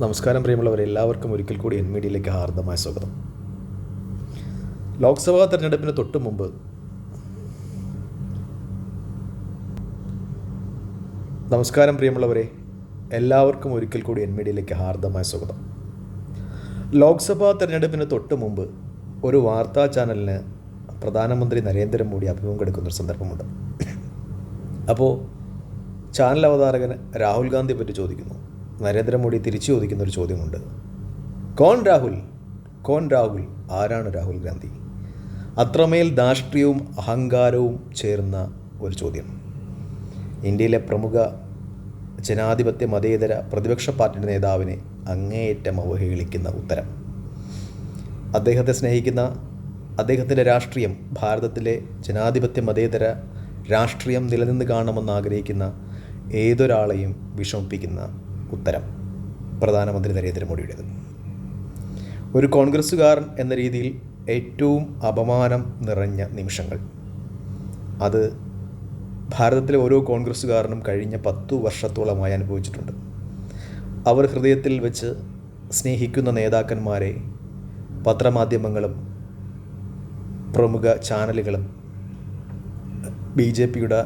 നമസ്കാരം പ്രിയമുള്ളവരെ, എല്ലാവർക്കും ഒരിക്കൽ കൂടി എൻ മീഡിയയിലേക്ക് ഹാർദമായ സ്വാഗതം. ലോക്സഭാ തെരഞ്ഞെടുപ്പിന് തൊട്ട് മുമ്പ് നമസ്കാരം പ്രിയമുള്ളവരെ, എല്ലാവർക്കും ഒരിക്കൽ കൂടി എൻ മീഡിയയിലേക്ക് ഹാർദമായ സ്വാഗതം. ലോക്സഭാ തെരഞ്ഞെടുപ്പിന് തൊട്ട് മുമ്പ് ഒരു വാർത്താ ചാനലിന് പ്രധാനമന്ത്രി നരേന്ദ്രമോദി അഭിമുഖം കൊടുക്കുന്നൊരു സന്ദർഭമുണ്ട്. അപ്പോൾ ചാനൽ അവതാരകൻ രാഹുൽ ഗാന്ധിയെ പറ്റി ചോദിക്കുന്നു. നരേന്ദ്രമോദി തിരിച്ചു ചോദിക്കുന്നൊരു ചോദ്യമുണ്ട്. കോൺ രാഹുൽ, ആരാണ് രാഹുൽ ഗാന്ധി? അത്രമേൽ ധാർഷ്ട്യവും അഹങ്കാരവും ചേർന്ന ഒരു ചോദ്യം. ഇന്ത്യയിലെ പ്രമുഖ ജനാധിപത്യ മതേതര പ്രതിപക്ഷ പാർട്ടിയുടെ നേതാവിനെ അങ്ങേയറ്റം അവഹേളിക്കുന്ന ഉത്തരം. അദ്ദേഹത്തെ സ്നേഹിക്കുന്ന, അദ്ദേഹത്തിൻ്റെ രാഷ്ട്രീയം, ഭാരതത്തിലെ ജനാധിപത്യ മതേതര രാഷ്ട്രീയം നിലനിന്ന് കാണണമെന്ന് ആഗ്രഹിക്കുന്ന ഏതൊരാളെയും വിഷമിപ്പിക്കുന്ന ഉത്തരം പ്രധാനമന്ത്രി നരേന്ദ്രമോദിയുടേത്. ഒരു കോൺഗ്രസ്സുകാരൻ എന്ന രീതിയിൽ ഏറ്റവും അപമാനം നിറഞ്ഞ നിമിഷങ്ങൾ അത് ഭാരതത്തിലെ ഓരോ കോൺഗ്രസ്സുകാരനും കഴിഞ്ഞ 10 വർഷത്തോളമായി അനുഭവിച്ചിട്ടുണ്ട്. അവർ ഹൃദയത്തിൽ വെച്ച് സ്നേഹിക്കുന്ന നേതാക്കന്മാരെ പത്രമാധ്യമങ്ങളും പ്രമുഖ ചാനലുകളും BJPയുടെ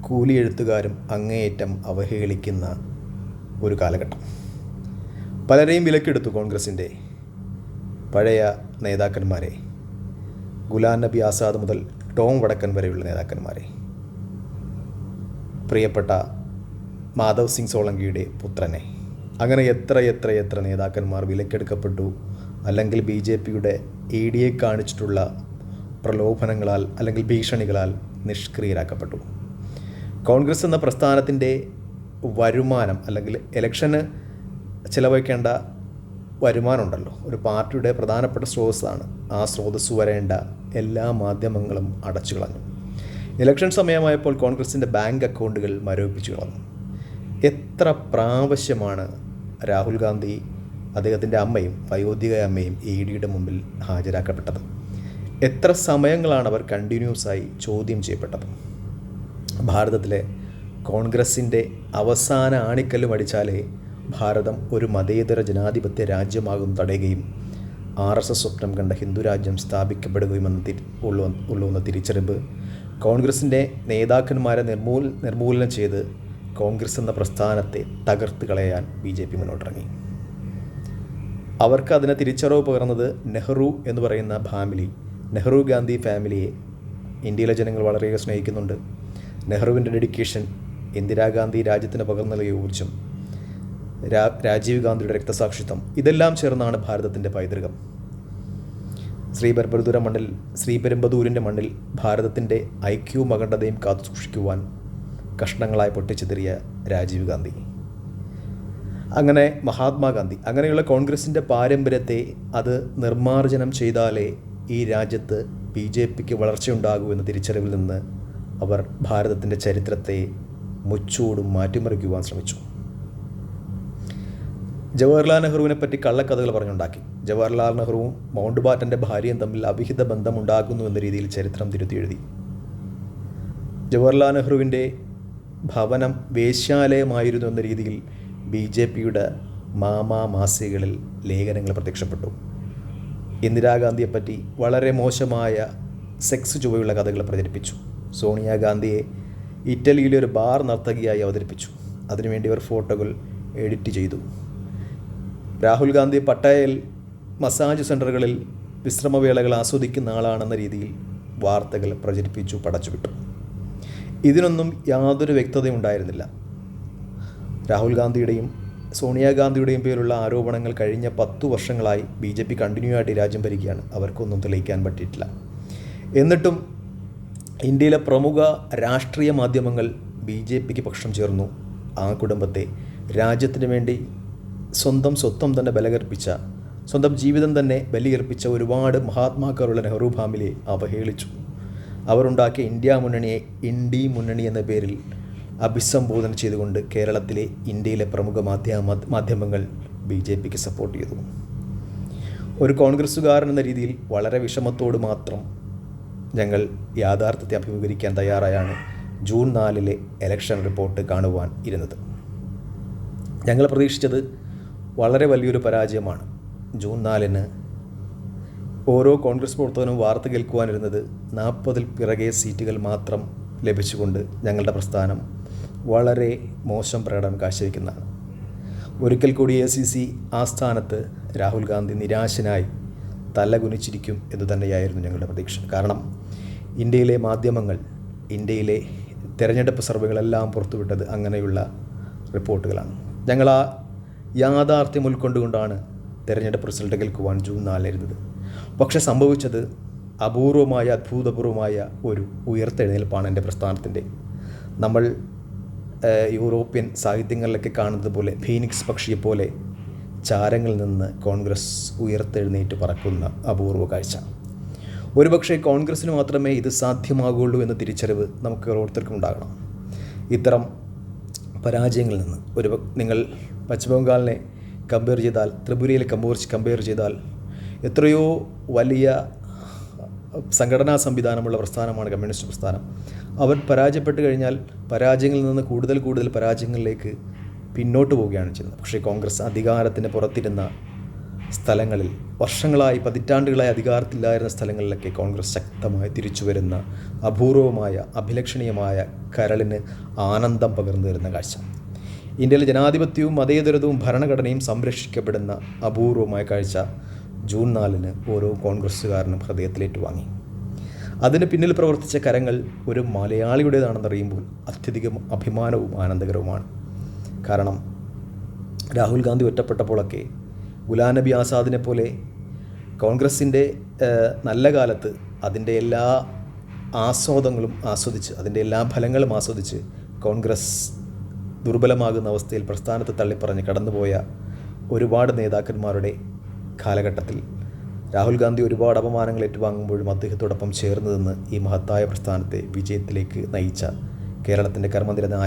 കൂലി എഴുത്തുകാരും അങ്ങേയറ്റം അവഹേളിക്കുന്ന ഒരു കാലഘട്ടം. പലരെയും വിലക്കെടുത്തു കോൺഗ്രസിൻ്റെ പഴയ നേതാക്കന്മാരെ, ഗുലാം നബി ആസാദ് മുതൽ ടോം വടക്കൻ വരെയുള്ള നേതാക്കന്മാരെ, പ്രിയപ്പെട്ട മാധവ് സിംഗ് സോളങ്കിയുടെ പുത്രനെ, അങ്ങനെ എത്ര നേതാക്കന്മാർ വിലക്കെടുക്കപ്പെട്ടു. അല്ലെങ്കിൽ BJPയുടെ EDയെ കാണിച്ചിട്ടുള്ള പ്രലോഭനങ്ങളാൽ അല്ലെങ്കിൽ ഭീഷണികളാൽ നിഷ്ക്രിയരാക്കപ്പെട്ടു. കോൺഗ്രസ് എന്ന പ്രസ്ഥാനത്തിൻ്റെ വരുമാനം, അല്ലെങ്കിൽ ഇലക്ഷന് ചിലവഴിക്കേണ്ട വരുമാനമുണ്ടല്ലോ, ഒരു പാർട്ടിയുടെ പ്രധാനപ്പെട്ട സ്രോതസ്സാണ്. ആ സ്രോതസ്സ് വരേണ്ട എല്ലാ മാധ്യമങ്ങളും അടച്ചു കളഞ്ഞു. ഇലക്ഷൻ സമയമായപ്പോൾ കോൺഗ്രസിൻ്റെ ബാങ്ക് അക്കൗണ്ടുകൾ മരവിപ്പിച്ചു കളഞ്ഞു. എത്ര പ്രാവശ്യമാണ് രാഹുൽ ഗാന്ധി, അദ്ദേഹത്തിൻ്റെ അമ്മയും വയോധിക അമ്മയും EDയുടെ മുമ്പിൽ ഹാജരാക്കപ്പെട്ടത്? എത്ര സമയങ്ങളാണ് അവർ കണ്ടിന്യൂസായി ചോദ്യം ചെയ്യപ്പെട്ടത്? ഭാരതത്തിലെ കോൺഗ്രസിൻ്റെ അവസാന ആണിക്കല്ലും അടിച്ചാലേ ഭാരതം ഒരു മതേതര ജനാധിപത്യ രാജ്യമാകും തടയുകയും RSS സ്വപ്നം കണ്ട ഹിന്ദു രാജ്യം സ്ഥാപിക്കപ്പെടുകയുമെന്ന് ഉള്ളുവെന്ന തിരിച്ചറിവ് കോൺഗ്രസിൻ്റെ നേതാക്കന്മാരെ നിർമൂലനം ചെയ്ത് കോൺഗ്രസ് എന്ന പ്രസ്ഥാനത്തെ തകർത്ത് കളയാൻ BJP മുന്നോട്ടിറങ്ങി. അവർക്ക് അതിനെ തിരിച്ചറിവ് പകർന്നത് നെഹ്റു എന്ന് പറയുന്ന ഫാമിലി, നെഹ്റു ഗാന്ധി ഫാമിലിയെ ഇന്ത്യയിലെ ജനങ്ങൾ വളരെയേറെ സ്നേഹിക്കുന്നുണ്ട്. നെഹ്റുവിൻ്റെ ഡെഡിക്കേഷൻ, ഇന്ദിരാഗാന്ധി രാജ്യത്തിന് പകർന്നു നൽകിയ ഊർജ്ജം, രാജീവ് ഗാന്ധിയുടെ രക്തസാക്ഷിത്വം, ഇതെല്ലാം ചേർന്നാണ് ഭാരതത്തിൻ്റെ പൈതൃകം. ശ്രീപെരുമ്പദൂരിൻ്റെ മണ്ണിൽ ഭാരതത്തിൻ്റെ ഐക്യവും അഖണ്ഡതയും കാത്തു സൂക്ഷിക്കുവാൻ കഷ്ണങ്ങളായി പൊട്ടിച്ചിതറിയ രാജീവ് ഗാന്ധി, അങ്ങനെ മഹാത്മാഗാന്ധി, അങ്ങനെയുള്ള കോൺഗ്രസിൻ്റെ പാരമ്പര്യത്തെ അത് നിർമ്മാർജ്ജനം ചെയ്താലേ ഈ രാജ്യത്ത് BJPക്ക് വളർച്ചയുണ്ടാകൂ എന്ന തിരിച്ചറിവിൽ നിന്ന് അവർ ഭാരതത്തിൻ്റെ ചരിത്രത്തെ മുച്ചൂടും മാറ്റിമറിക്കുവാൻ ശ്രമിച്ചു. ജവഹർലാൽ നെഹ്റുവിനെ പറ്റി കള്ളക്കഥകൾ പറഞ്ഞുണ്ടാക്കി. ജവഹർലാൽ നെഹ്റുവും മൗണ്ട് ബാറ്റൻ്റെ ഭാര്യയും തമ്മിൽ അവിഹിത ബന്ധമുണ്ടാകുന്നു എന്ന രീതിയിൽ ചരിത്രം തിരുത്തി എഴുതി. ജവഹർലാൽ നെഹ്റുവിൻ്റെ ഭവനം വേശ്യാലയമായിരുന്നു എന്ന രീതിയിൽ BJPയുടെ മാസികകളിൽ ലേഖനങ്ങൾ പ്രത്യക്ഷപ്പെട്ടു. ഇന്ദിരാഗാന്ധിയെപ്പറ്റി വളരെ മോശമായ സെക്സ് ചുവയുള്ള കഥകൾ പ്രചരിപ്പിച്ചു. സോണിയാഗാന്ധിയെ ഇറ്റലിയിലെ ഒരു ബാർ നർത്തകിയായി അവതരിപ്പിച്ചു. അതിനുവേണ്ടി അവർ ഫോട്ടോകൾ എഡിറ്റ് ചെയ്തു. രാഹുൽ ഗാന്ധി പട്ടായയിൽ മസാജ് സെൻ്ററുകളിൽ വിശ്രമവേളകൾ ആസ്വദിക്കുന്ന ആളാണെന്ന രീതിയിൽ വാർത്തകൾ പ്രചരിപ്പിച്ചു, പടച്ചുവിട്ടു. ഇതിനൊന്നും യാതൊരു വ്യക്തതയും ഉണ്ടായിരുന്നില്ല. രാഹുൽ ഗാന്ധിയുടെയും സോണിയാഗാന്ധിയുടെയും പേരുള്ള ആരോപണങ്ങൾ കഴിഞ്ഞ 10 വർഷങ്ങളായി BJP കണ്ടിന്യൂ ആയിട്ട് രാജ്യം ഭരിക്കുകയാണ്. അവർക്കൊന്നും തെളിയിക്കാൻ പറ്റിയിട്ടില്ല. എന്നിട്ടും ഇന്ത്യയിലെ പ്രമുഖ രാഷ്ട്രീയ മാധ്യമങ്ങൾ BJPക്ക് പക്ഷം ചേർന്നു. ആ കുടുംബത്തെ, രാജ്യത്തിന് വേണ്ടി സ്വന്തം സ്വത്വം തന്നെ ബലകർപ്പിച്ച, സ്വന്തം ജീവിതം തന്നെ ബലികർപ്പിച്ച ഒരുപാട് മഹാത്മാക്കളുള്ള നെഹ്റു ഫാമിലിയെ അവഹേളിച്ചു. അവരുണ്ടാക്കിയ ഇന്ത്യ മുന്നണി എന്ന പേരിൽ അഭിസംബോധന ചെയ്തുകൊണ്ട് കേരളത്തിലെ, ഇന്ത്യയിലെ പ്രമുഖ മാധ്യമങ്ങൾ BJPക്ക് സപ്പോർട്ട് ചെയ്തു. ഒരു കോൺഗ്രസ്സുകാരൻ എന്ന രീതിയിൽ വളരെ വിഷമത്തോട് മാത്രം ഞങ്ങൾ യാഥാർത്ഥ്യത്തെ അഭിമുഖീകരിക്കാൻ തയ്യാറായാണ് ജൂൺ 4 ഇലക്ഷൻ റിപ്പോർട്ട് കാണുവാൻ ഇരുന്നത്. ഞങ്ങൾ പ്രതീക്ഷിച്ചത് വളരെ വലിയൊരു പരാജയമാണ്. ജൂൺ 4-ന് ഓരോ കോൺഗ്രസ് പ്രവർത്തകനും വാർത്ത കേൾക്കുവാനിരുന്നത് 40-ൽ പിറകെ സീറ്റുകൾ മാത്രം ലഭിച്ചുകൊണ്ട് ഞങ്ങളുടെ പ്രസ്ഥാനം വളരെ മോശം പ്രകടനം കാഴ്ചവെക്കുന്നതാണ്. ഒരിക്കൽ കൂടി ACC ആസ്ഥാനത്ത് രാഹുൽ ഗാന്ധി നിരാശനായി തലകുനിച്ചിരിക്കും എന്ന് തന്നെയായിരുന്നു ഞങ്ങളുടെ പ്രതീക്ഷ. കാരണം ഇന്ത്യയിലെ മാധ്യമങ്ങൾ, ഇന്ത്യയിലെ തെരഞ്ഞെടുപ്പ് സർവേകളെല്ലാം പുറത്തുവിട്ടത് അങ്ങനെയുള്ള റിപ്പോർട്ടുകളാണ്. ഞങ്ങൾ ആ യാഥാർത്ഥ്യം ഉൾക്കൊണ്ടുകൊണ്ടാണ് തെരഞ്ഞെടുപ്പ് റിസൾട്ട് കേൾക്കുവാൻ ജൂൺ 4 ഇരുന്നത്. പക്ഷെ സംഭവിച്ചത് അപൂർവമായ, അത്ഭുതപൂർവമായ ഒരു ഉയർത്തെഴുന്നേൽപ്പാണ് എൻ്റെ പ്രസ്ഥാനത്തിൻ്റെ. നമ്മൾ യൂറോപ്യൻ സാഹിത്യങ്ങളിലൊക്കെ കാണുന്നത് പോലെ ഫീനിക്സ് പക്ഷിയെപ്പോലെ ചാരങ്ങളിൽ നിന്ന് കോൺഗ്രസ് ഉയർത്തെഴുന്നേറ്റ് പറക്കുന്ന അപൂർവ കാഴ്ച. ഒരുപക്ഷെ കോൺഗ്രസ്സിന് മാത്രമേ ഇത് സാധ്യമാകുള്ളൂ എന്ന തിരിച്ചറിവ് നമുക്ക് ഓരോരുത്തർക്കും ഉണ്ടാകണം. ഇത്തരം പരാജയങ്ങളിൽ നിന്ന് നിങ്ങൾ പശ്ചിമബംഗാളിനെ കമ്പയർ ചെയ്താൽ, ത്രിപുരയിലെ കമ്പയർ ചെയ്താൽ എത്രയോ വലിയ സംഘടനാ സംവിധാനമുള്ള പ്രസ്ഥാനമാണ് കമ്മ്യൂണിസ്റ്റ് പ്രസ്ഥാനം. അവർ പരാജയപ്പെട്ട് കഴിഞ്ഞാൽ പരാജയങ്ങളിൽ നിന്ന് കൂടുതൽ പരാജയങ്ങളിലേക്ക് പിന്നോട്ട് പോവുകയാണ് ചെയ്യുന്നത്. പക്ഷേ കോൺഗ്രസ് അധികാരത്തിന് പുറത്തിരുന്ന സ്ഥലങ്ങളിൽ, വർഷങ്ങളായി, പതിറ്റാണ്ടുകളായി അധികാരത്തിലായിരുന്ന സ്ഥലങ്ങളിലൊക്കെ കോൺഗ്രസ് ശക്തമായി തിരിച്ചു വരുന്ന അപൂർവമായ, അഭിലഷണീയമായ, കരളിന് ആനന്ദം പകർന്നു വരുന്ന കാഴ്ച. ഇന്ത്യയിലെ ജനാധിപത്യവും മതേതരത്വവും ഭരണഘടനയും സംരക്ഷിക്കപ്പെടുന്ന അപൂർവമായ കാഴ്ച ജൂൺ 4-ന് ഓരോ കോൺഗ്രസ്സുകാരനും ഹൃദയത്തിലേറ്റുവാങ്ങി. അതിന് പിന്നിൽ പ്രവർത്തിച്ച കരങ്ങൾ ഒരു മലയാളിയുടേതാണെന്നറിയുമ്പോൾ അത്യധികം അഭിമാനവും ആനന്ദകരവുമാണ്. കാരണം രാഹുൽ ഗാന്ധി ഒറ്റപ്പെട്ടപ്പോഴൊക്കെ ഗുലാം നബി ആസാദിനെ പോലെ കോൺഗ്രസിൻ്റെ നല്ല കാലത്ത് അതിൻ്റെ എല്ലാ ആസ്വാദങ്ങളും ആസ്വദിച്ച്, അതിൻ്റെ എല്ലാ ഫലങ്ങളും ആസ്വദിച്ച് കോൺഗ്രസ് ദുർബലമാകുന്ന അവസ്ഥയിൽ പ്രസ്ഥാനത്ത് തള്ളിപ്പറഞ്ഞ് കടന്നുപോയ ഒരുപാട് നേതാക്കന്മാരുടെ കാലഘട്ടത്തിൽ രാഹുൽ ഗാന്ധി ഒരുപാട് അപമാനങ്ങൾ ഏറ്റുവാങ്ങുമ്പോഴും അദ്ദേഹത്തോടൊപ്പം ചേർന്ന് നിന്ന് ഈ മഹത്തായ പ്രസ്ഥാനത്തെ വിജയത്തിലേക്ക് നയിച്ച കേരളത്തിൻ്റെ കർമ്മനിരതനായ